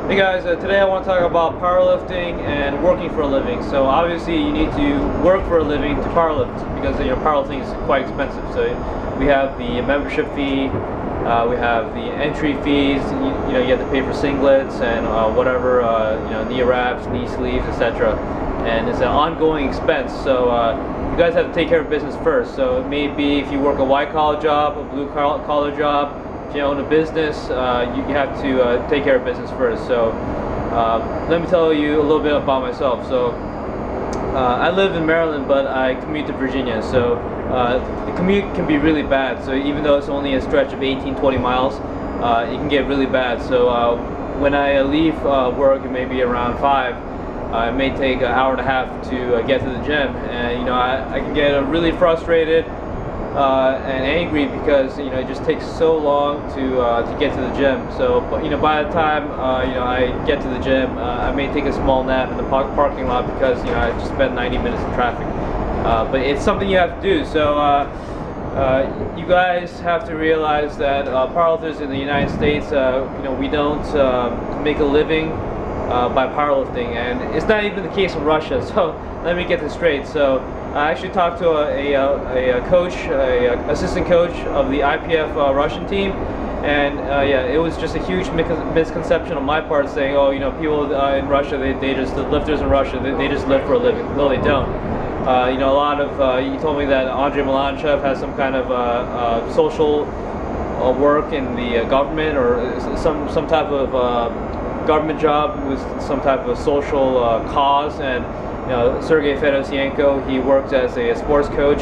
Hey guys, today I want to talk about powerlifting and working for a living. So obviously you need to work for a living to powerlift because powerlifting is quite expensive. So we have the membership fee, we have the entry fees. You have to pay for singlets and whatever, knee wraps, knee sleeves, etc. And it's an ongoing expense. So you guys have to take care of business first. So it may be if you work a white collar job, a blue collar job. If you own a business, you have to take care of business first. So let me tell you a little bit about myself. So I live in Maryland, but I commute to Virginia. So the commute can be really bad. So even though it's only a stretch of 18-20 miles, it can get really bad. So when I leave work, it may be around 5. It may take an hour and a half to get to the gym, and I can get really frustrated and angry because it just takes so long to get to the gym. So by the time I get to the gym, I may take a small nap in the parking lot because I just spent 90 minutes in traffic. But it's something you have to do. So you guys have to realize that powerlifters in the United States, we don't make a living by powerlifting, and it's not even the case in Russia. So let me get this straight. So I actually talked to a coach, assistant coach of the IPF Russian team, and yeah, it was just a huge misconception on my part, saying, oh, people in Russia, they just, the lifters in Russia, they just live for a living. No, they don't. A lot of, he told me that Andrei Malanchev has some kind of social work in the government, or some type of government job with some type of social cause, and Sergey Fedosienko, he works as a sports coach.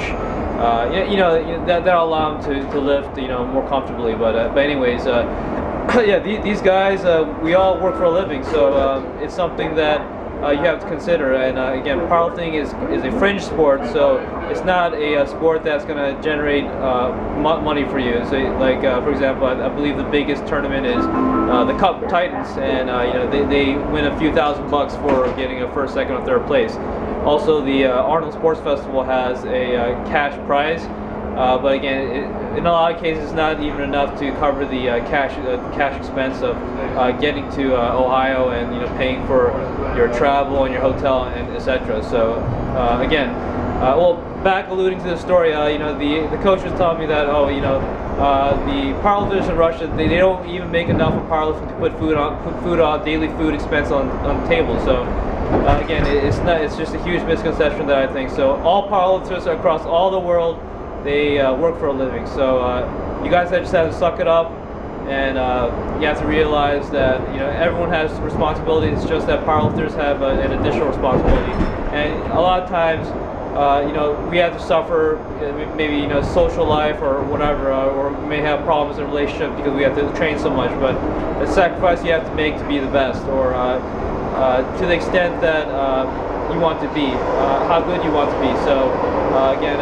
That'll allow him to lift more comfortably. But anyways, yeah, these guys, we all work for a living, so it's something that you have to consider. And again, powerlifting is a fringe sport, so it's not a sport that's going to generate money for you. So like for example, I believe the biggest tournament is the Cup Titans, and they win a few $1,000s for getting a first, second, or third place. Also, the Arnold Sports Festival has a cash prize, but again, in a lot of cases, it's not even enough to cover the cash expense of getting to Ohio and paying for your travel and your hotel and etc. So again, well, back alluding to the story, the coach was telling me that the powerlifters in Russia, they don't even make enough of powerlifting to put food on daily food expense on the table. So again, it's just a huge misconception that I think. So all powerlifters across all the world, they work for a living. So you guys just have to suck it up, and you have to realize that everyone has responsibilities. It's just that powerlifters have an additional responsibility, and a lot of times we have to suffer maybe social life or whatever, or may have problems in relationship because we have to train so much. But the sacrifice you have to make to be the best, or to the extent that you want to be, how good you want to be. So again,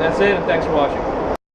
that's it, and thanks for watching.